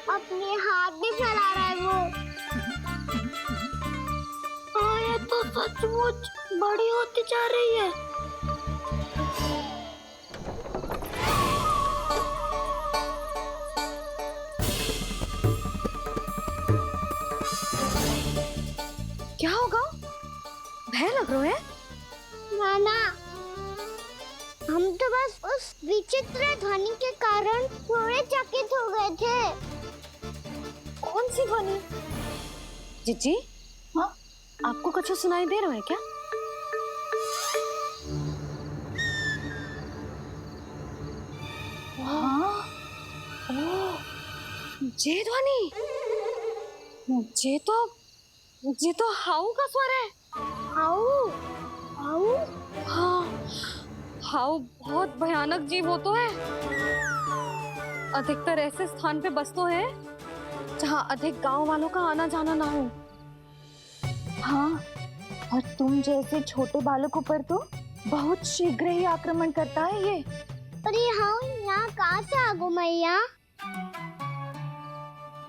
अपने हाथ भी फैला रहा है वो। हाँ, ये तो सचमुच बड़ी होती जा रही है। क्या होगा? भय लग रहा है? नाना, हम तो बस उस विचित्र ध्वनि के कारण थोड़े चकित हो गए थे। कौन सी ध्वनि? जीजी, हाँ, आपको कुछ सुनाई दे रहा है क्या? हाँ, ओह, ये ध्वनि, ये तो हाउ का स्वर है। हाउ? हाउ? हाँ, हाउ बहुत भयानक जीव हो तो है। अधिकतर ऐसे स्थान पे बसते हैं जहाँ अधिक गांव वालों का आना जाना ना हो। हाँ, और तुम जैसे छोटे बालकों पर तो बहुत शीघ्र ही आक्रमण करता है ये। अरे हाँ, यहाँ कहाँ से आ गो मैया?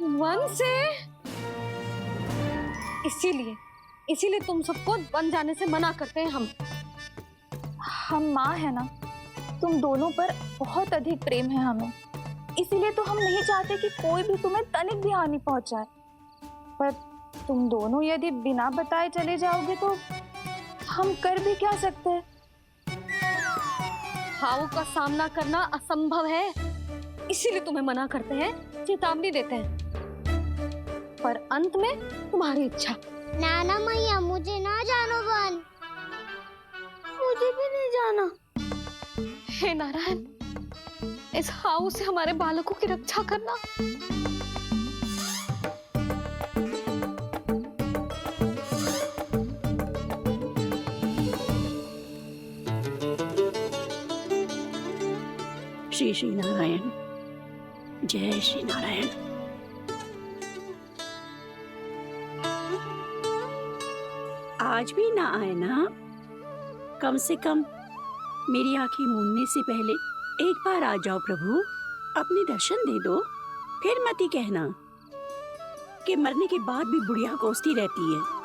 वन से। इसीलिए तुम सबको वन जाने से मना करते हैं हम माँ है ना, तुम दोनों पर बहुत अधिक प्रेम है हमें, इसीलिए तो हम नहीं चाहते कि कोई भी तुम्हें तनिक भी हानि पहुंचाए। पर तुम दोनों यदि बिना बताए चले जाओगे तो हम कर भी क्या सकते हैं? हाउ का सामना करना असंभव है, इसीलिए तुम्हें मना करते हैं, चेतावनी देते हैं। पर अंत में तुम्हारी इच्छा। नाना मैया, मुझे ना जानो वन। मुझे भी नहीं जाना। हे नारायण, इस हाउ से हमारे बालकों की रक्षा करना। श्री श्री नारायण, जय श्री नारायण। आज भी ना आए ना? कम से कम मेरी आंखें मूंदने से पहले एक बार आ जाओ प्रभु, अपने दर्शन दे दो। फिर मत ही कहना कि मरने के बाद भी बुढ़िया कोसती रहती है।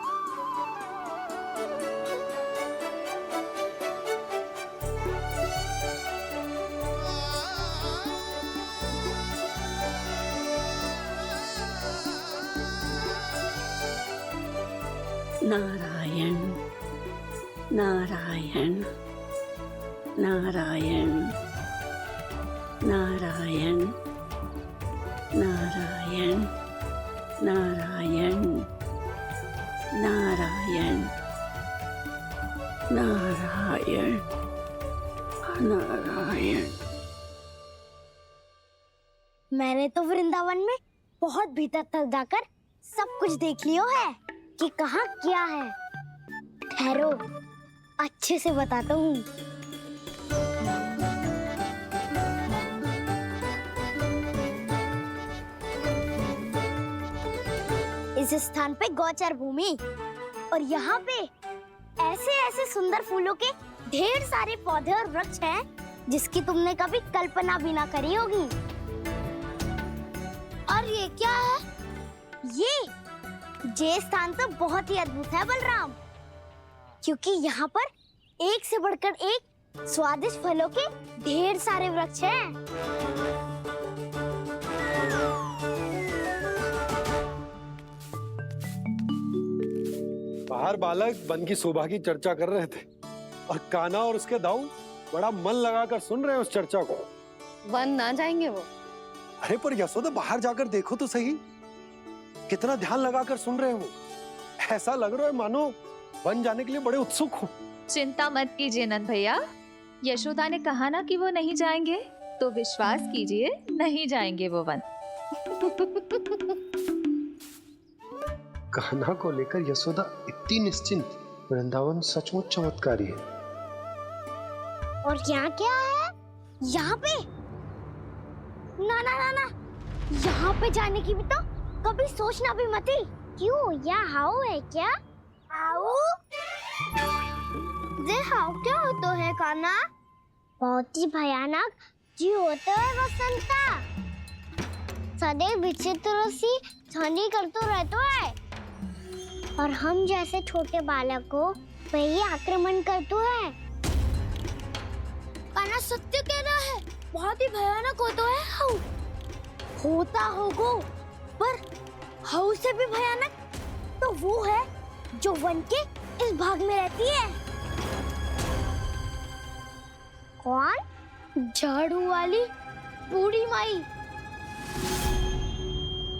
नारायण नारायण नारायण नारायण नारायण नारायण नारायण नारायण नारायण। मैंने तो वृंदावन में बहुत भीतर तक जाकर सब कुछ देख लियो है कि कहाँ क्या है। ठहरो, अच्छे से बताता हूँ। इस स्थान पे गोचर भूमि, और यहाँ पे ऐसे ऐसे सुंदर फूलों के ढेर सारे पौधे और वृक्ष हैं जिसकी तुमने कभी कल्पना भी ना करी होगी। और ये क्या है? ये स्थान तो बहुत ही अद्भुत है बलराम, क्योंकि यहाँ पर एक से बढ़कर एक स्वादिष्ट फलों के ढेर सारे वृक्ष हैं। बाहर बालक वन की शोभा की चर्चा कर रहे थे और कान्हा और उसके दाऊ बड़ा मन लगाकर सुन रहे हैं उस चर्चा को। वन ना जाएंगे वो। अरे पर यशोदा, बाहर जाकर देखो तो सही, कितना ध्यान लगाकर सुन रहे हो। ऐसा लग रहा है मानो वन जाने के लिए बड़े उत्सुक हो। चिंता मत कीजिए नंद भैया, यशोदा ने कहा ना कि वो नहीं जाएंगे, तो विश्वास कीजिए नहीं जाएंगे वो वन। कान्हा को लेकर यशोदा इतनी निश्चिंत, वृंदावन सचमुच चमत्कारी है। और यहाँ क्या है? यहाँ पे ना ना ना ना, यहाँ पे जाने की भी तो कभी सोचना भी मत ही। क्यों, यहाँ हाउ है क्या? हाउ? ये हाउ क्या होता है कान्हा? बहुत ही भयानक जी होता है वसंता। सदैव विचित्र सी ध्वनि करते रहता है और हम जैसे छोटे बालक को वही आक्रमण करते है। कान्हा सत्य कह रहा है, बहुत ही भयानक होता है हाउ। होता होगा, पर हाउ से भी भयानक तो वो है जो वन के इस भाग में रहती है। कौन? झाड़ू वाली बूढ़ी माई।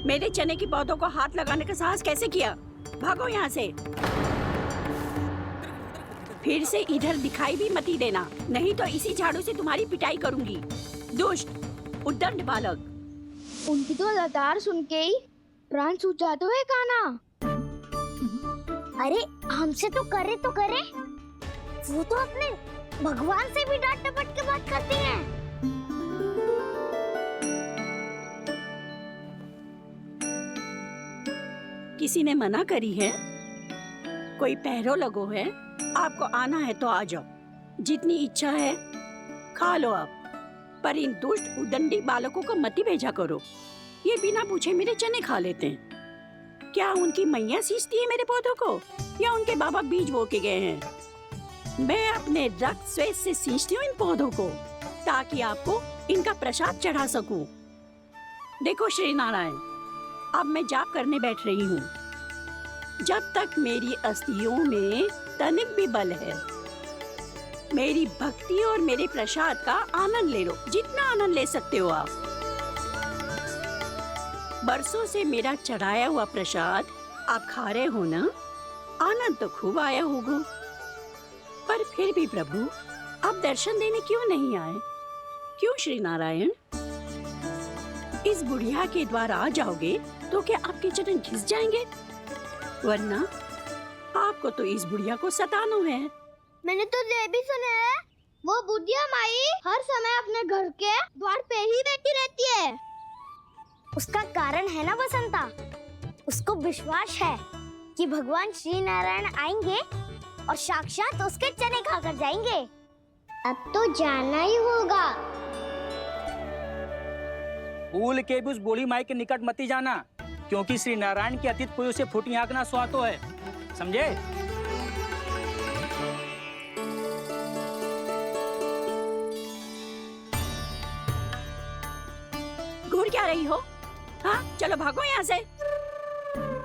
मेरे चने की पौधों को हाथ लगाने का साहस कैसे किया? भागो यहाँ से। फिर से इधर दिखाई भी मती देना, नहीं तो इसी झाड़ू से तुम्हारी पिटाई करूंगी। दुष्ट उद्दंड बालक। उनकी तो लतार सुन के ही प्राण छूट जाते हैं कान्हा। अरे हमसे तो करे, वो तो अपने भगवान से भी डांट डपट के बात करती हैं। किसी ने मना करी है? कोई पहरो लगो है? आपको आना है तो आ जाओ, जितनी इच्छा है खा लो आप, पर इन दुष्ट उदंडी बालकों को मत भेजा करो। ये बिना पूछे मेरे चने खा लेते हैं। क्या उनकी मैया सींचती है मेरे पौधों को, या उनके बाबा बीज बो के गए हैं? मैं अपने रक्त स्वेद से सींचती हूँ इन पौधों को, ताकि आपको इनका प्रसाद चढ़ा सकूं। देखो श्री नारायण, अब मैं जाप करने बैठ रही हूँ। जब तक मेरी अस्थियों में तनिक भी बल है, मेरी भक्ति और मेरे प्रसाद का आनंद ले लो, जितना आनंद ले सकते हो आप। बरसों से मेरा चढ़ाया हुआ प्रसाद आप खा रहे हो ना, आनंद तो खूब आया होगा। पर फिर भी प्रभु आप दर्शन देने क्यों नहीं आए? क्यों श्री नारायण? इस बुढ़िया के द्वार आ जाओगे तो क्या आपके चरण घिस जाएंगे? वरना आपको तो इस बुढ़िया को सताना है। मैंने तो ये भी सुना है, वो बुढ़िया माई हर समय अपने घर के द्वार पे ही बैठी रहती है। उसका कारण है ना बसंता, उसको विश्वास है कि भगवान श्री नारायण आएंगे और साक्षात उसके चने खाकर जाएंगे। अब तो जाना ही होगा। भूल के भी उस बूढ़ी माई के निकट मती जाना, क्योंकि श्री नारायण की अतीत कोई उसे फूटी आंख ना सुहातो है, समझे? घूर क्या रही हो? हाँ, चलो भागो यहाँ से।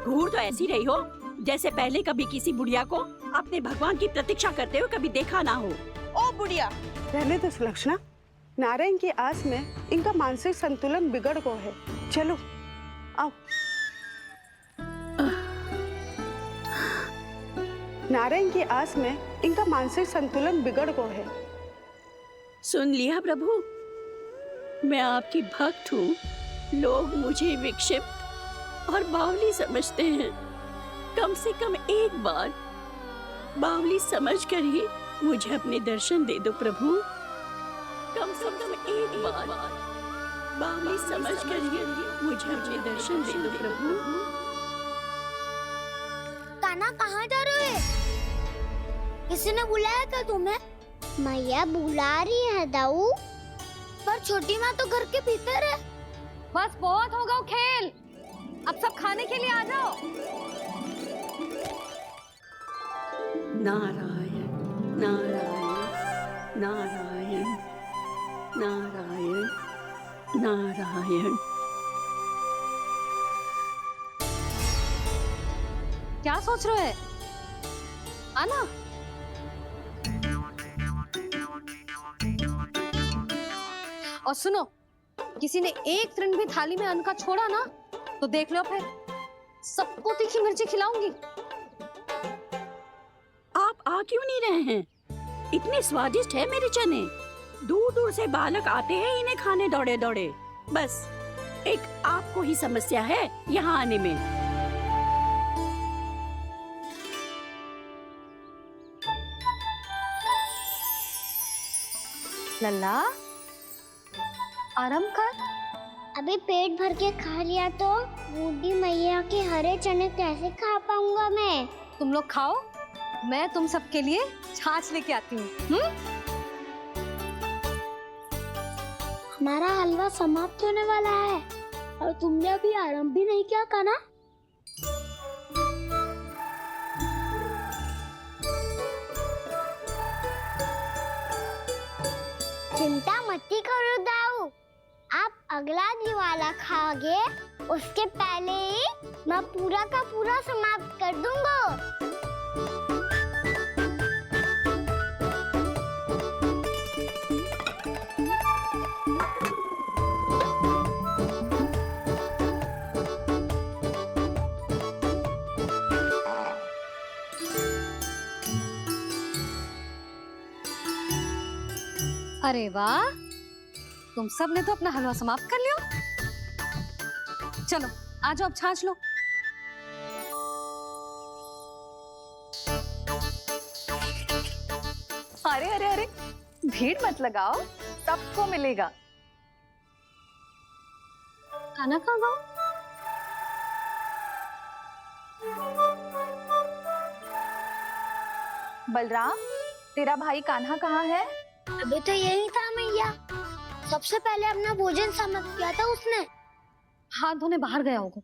घूर तो ऐसी रही हो जैसे पहले कभी किसी बुढ़िया को अपने भगवान की प्रतीक्षा करते हुए कभी देखा ना हो। ओ बुढ़िया, रहने दो सुलक्षणा। नारायण की आस में इनका मानसिक संतुलन बिगड़ गया है। चलो आओ। नारायण की आस में इनका मानसिक संतुलन बिगड़ गया है। सुन लिया प्रभु, मैं आपकी भक्त हूँ। लोग मुझे विक्षिप्त और बावली समझते हैं। कम से कम एक बार बावली समझकर ही मुझे अपने दर्शन दे दो प्रभु। कम से कम एक बार बावली समझकर ही मुझे अपने दर्शन दे दो प्रभु। कान्हा कहाँ जा रहे हो? किसी ने बुलाया था तुम्हें? मैया बुला रही है दाऊ, पर छोटी माँ तो घर के भीतर है। बस बहुत होगा खेल, अब सब खाने के लिए आ जाओ। नारायण नारायण नारायण नारायण नारायण। क्या सोच रहे हैं? आना। और सुनो, किसी ने एक तृण भी थाली में अन्न का छोड़ा ना, तो देख लो फिर सबको तीखी मिर्ची खिलाऊंगी। आप आ क्यों नहीं रहे हैं? इतने स्वादिष्ट है मेरे चने। दूर दूर से बालक आते हैं इन्हें खाने दौड़े दौड़े। बस एक आपको ही समस्या है यहाँ आने में। लल्ला, आराम कर। अभी पेट भर के खा लिया तो बूढ़ी मैया के हरे चने कैसे खा पाऊंगा मैं? तुम लोग खाओ, मैं तुम सबके लिए छाछ लेके आती हूँ। हमारा हलवा समाप्त होने वाला है। और तुमने अभी आराम भी नहीं किया कान्हा? चिंता मत करो दाऊ, आप अगला दिवाला खाओगे उसके पहले ही मैं पूरा का पूरा समाप्त कर दूंगा। अरे वाह, तुम सब ने तो अपना हलवा समाप्त कर लिया। चलो आ जाओ, अब छाछ लो। अरे अरे अरे, भीड़ मत लगाओ, सबको मिलेगा। खाना खा गो। बलराम, तेरा भाई कान्हा कहाँ है? अभी तो यही था मैया, सबसे पहले अपना भोजन समाप्त किया था उसने। हाथ धोने बाहर गया होगा।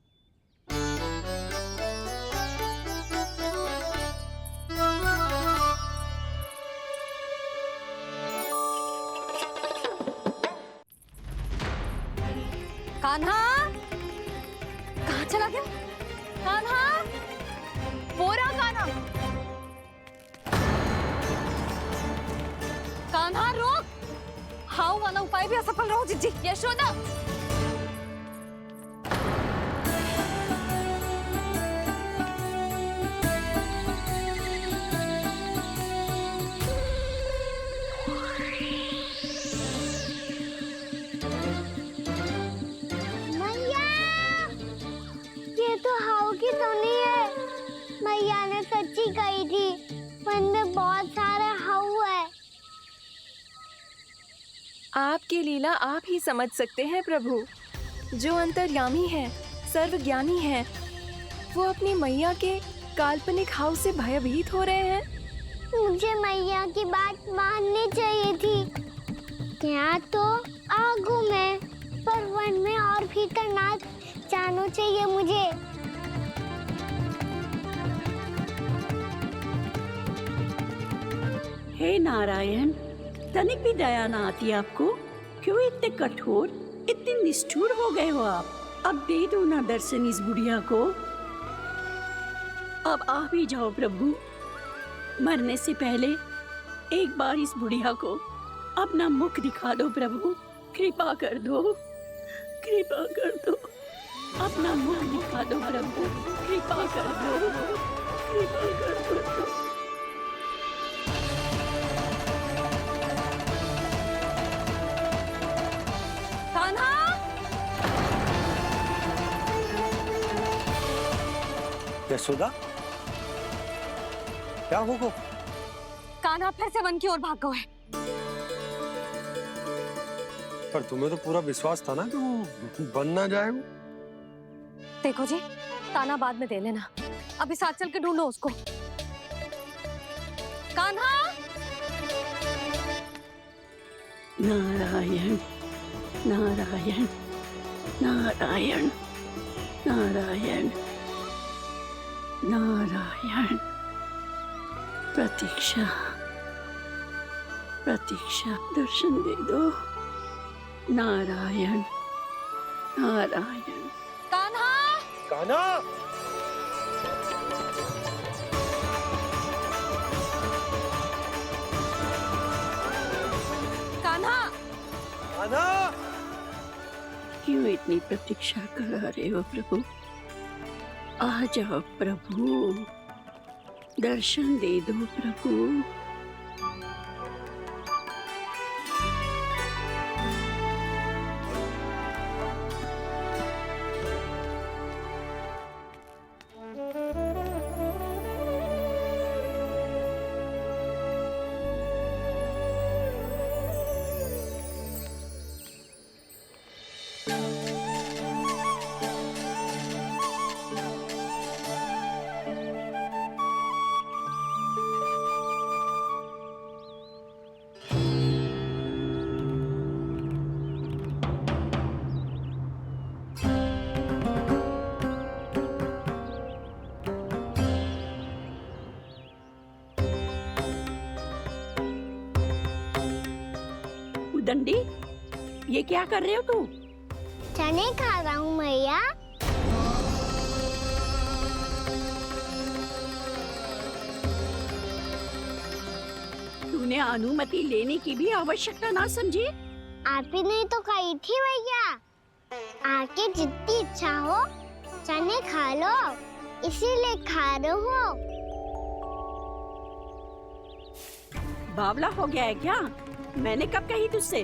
कान्हा कहाँ चला गया? कान्हा, वो रहा कान्हा। कान्हा रोक! हाउ वाला उपाय भी असफल रहो जिज्जी। यशोदा, मैया, ये तो हाउ की धुनी है। मैया ने सच्ची कही थी, मन में बहुत सारे हाउ है। आपकी लीला आप ही समझ सकते हैं प्रभु। जो अंतर्यामी है, सर्वज्ञानी है, वो अपनी मैया के काल्पनिक हाव से भयभीत हो रहे हैं। मुझे मैया की बात माननी चाहिए थी। यहाँ तो आगू में, पर वन में और भीतर ना जाना चाहिए मुझे। हे नारायण, तनिक भी दया ना आती आपको? क्यों इतने कठोर, इतने निष्ठुर हो गए हो आप? अब दे दो ना दर्शन इस बुढ़िया को। अब आ भी जाओ प्रभु, मरने से पहले एक बार इस बुढ़िया को अपना मुख दिखा दो प्रभु। कृपा कर दो, कृपा कर दो, अपना मुख दिखा दो प्रभु। कृपा कर दो, कृपा कर दो। कान्हा! यशोदा, क्या होगा? कान्हा फिर से वन की ओर भाग गए। पर तुम्हें तो पूरा विश्वास था ना कि वो बन ना जाए। वो देखो जी, ताना बाद में दे लेना, अभी साथ चल के ढूंढो उसको। कान्हा! नारायण नारायण नारायण नारायण नारायण। प्रतीक्षा प्रतीक्षा, दर्शन दे दो। नारायण नारायण। कान्हा! कान्हा! कान्हा! कान्हा! क्यों इतनी प्रतीक्षा करा रहे हो प्रभु? आ जाओ प्रभु, दर्शन दे दो प्रभु। चंडी, ये क्या कर रहे हो तू? चने खा रहा हूँ मैया। तूने अनुमति लेने की भी आवश्यकता ना समझी? आप ही ने तो कही थी मैया, आके जितनी इच्छा हो चने खा लो, इसीलिए खा रहे हो। बावला हो गया है क्या? मैंने कब कही तुझसे?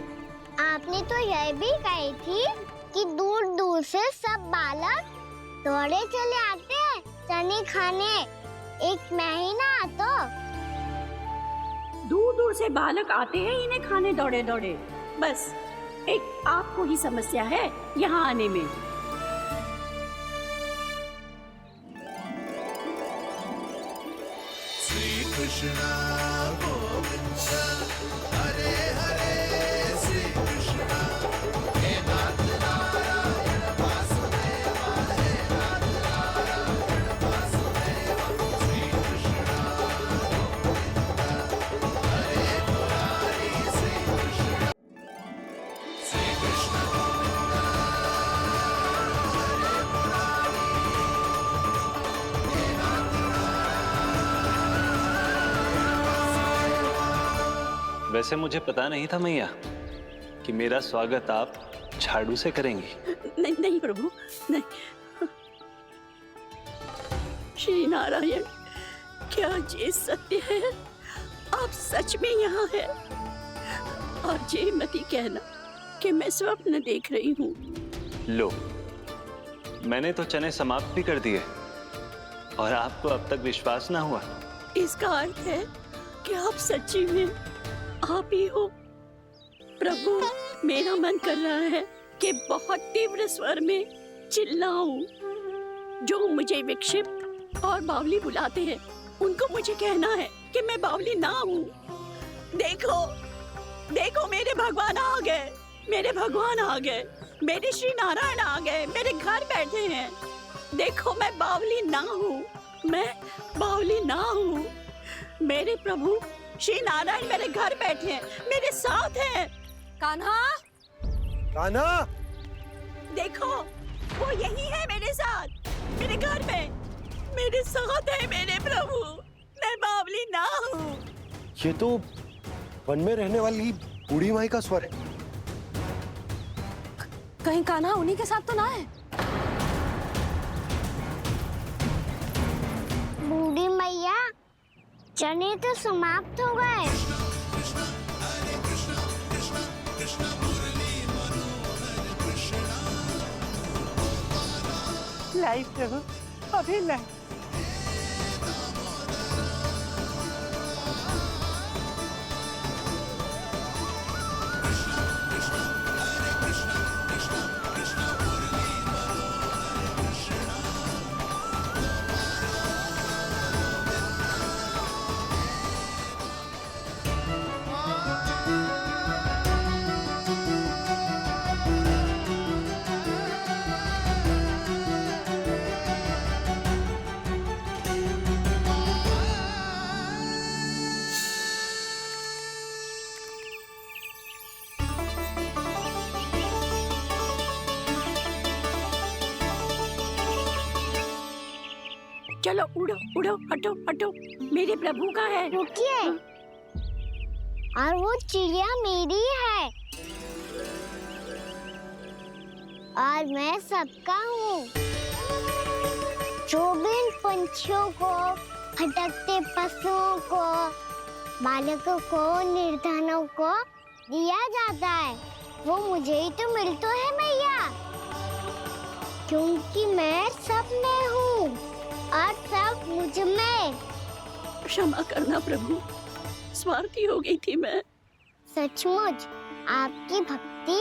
आपने तो यह भी कही थी कि दूर दूर से सब बालक दौड़े चले आते हैं चने खाने, एक महीना तो दूर दूर से बालक आते हैं इन्हें खाने दौड़े दौड़े। बस एक आपको ही समस्या है यहाँ आने में। श्री कृष्णा गोविंद हरे हरे श्री कृष्णा हे नाथ नारायण वासुदेवा हे नाथ नारायण वासुदेवा श्री कृष्णा गोविंद हरे मुरारी श्री कृष्णा श्री कृष्ण गोविंद हरे मुरारी हे नाथ वैसे मुझे पता नहीं था मैया कि मेरा स्वागत आप झाड़ू से करेंगी। नहीं नहीं प्रभु, नहीं। श्री नारायण, क्या ये सत्य है? आप सच में यहाँ हैं? और ये मती कहना कि मैं स्वप्न देख रही हूँ। लो, मैंने तो चने समाप्त भी कर दिए और आपको अब तक विश्वास ना हुआ। इसका अर्थ है कि आप सच्ची में आप ही हो। प्रभु, मेरा मन कर रहा है कि बहुत तीव्र स्वर में चिल्लाऊं। जो मुझे विक्षिप्त और बावली बुलाते हैं उनको मुझे कहना है कि मैं बावली ना हूँ। देखो देखो, मेरे भगवान आ गए, मेरे भगवान आ गए, मेरे श्री नारायण आ गए, मेरे घर बैठे हैं। देखो, मैं बावली ना हूँ, मैं बावली ना हूँ। मेरे प्रभु श्री नारायण मेरे घर बैठे हैं, मेरे साथ हैं। कान्हा, कान्हा, देखो, वो यही है मेरे साथ, मेरे घर में, मेरे साथ है मेरे प्रभु। मैं बावली ना हूँ। ये तो वन में रहने वाली बूढ़ी माई का स्वर है। कहीं कान्हा उन्हीं के साथ तो ना है? बूढ़ी मैया, चने तो समाप्त हो गए। लाई प्रभु, अभी लाई। चलो उड़ो उड़ो, हटो हटो, मेरे प्रभु का है। रुकिए, और वो चिड़िया मेरी है और मैं सबका हूँ। जो भी इन पंछियों को, भटकते पशुओं को, बालकों को, निर्धनों को दिया जाता है, वो मुझे ही तो मिलता है मैया, क्योंकि मैं सब में हूँ और सब मुझ में। क्षमा करना प्रभु, स्वार्थी हो गई थी मैं। सचमुच आपकी भक्ति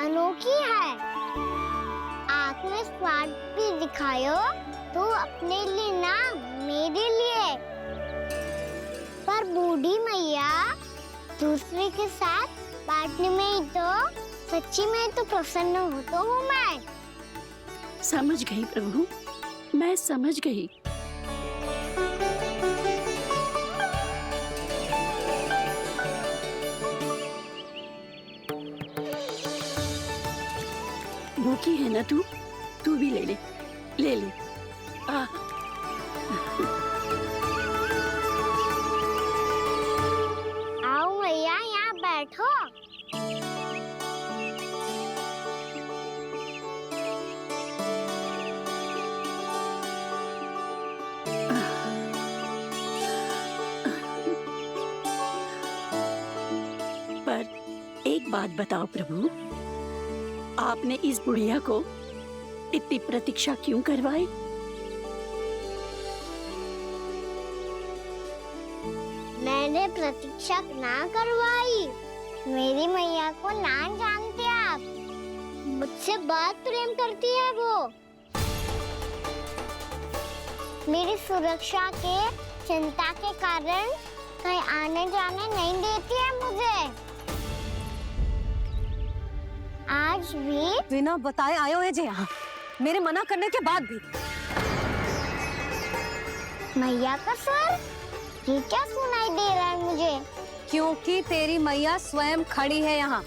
अनोखी है। आपने स्वार्थ भी दिखायो तो अपने लिए ना, मेरे लिए। पर बूढ़ी मैया, दूसरे के साथ बांटने में ही तो सच्ची में तो प्रसन्न होता हूँ मैं। समझ गई प्रभु, मैं समझ गई। भूखी है ना तू भी ले ले, ले ले। आ, आओ मैया यहाँ बैठो। पर एक बात बताओ प्रभु, आपने इस बुढ़िया को इतनी प्रतीक्षा क्यों करवाई? मैंने प्रतीक्षा ना करवाई। मेरी मैया को ना जानते आप, मुझसे बहुत प्रेम करती है वो। मेरी सुरक्षा के चिंता के कारण कहीं आने जाने नहीं देती है मुझे। आज भी बिना बताए आए हुए जे यहाँ, मेरे मना करने के बाद भी। मैया का स्वर ये क्या सुनाई दे रहा है मुझे? क्योंकि तेरी मैया स्वयं खड़ी है यहाँ।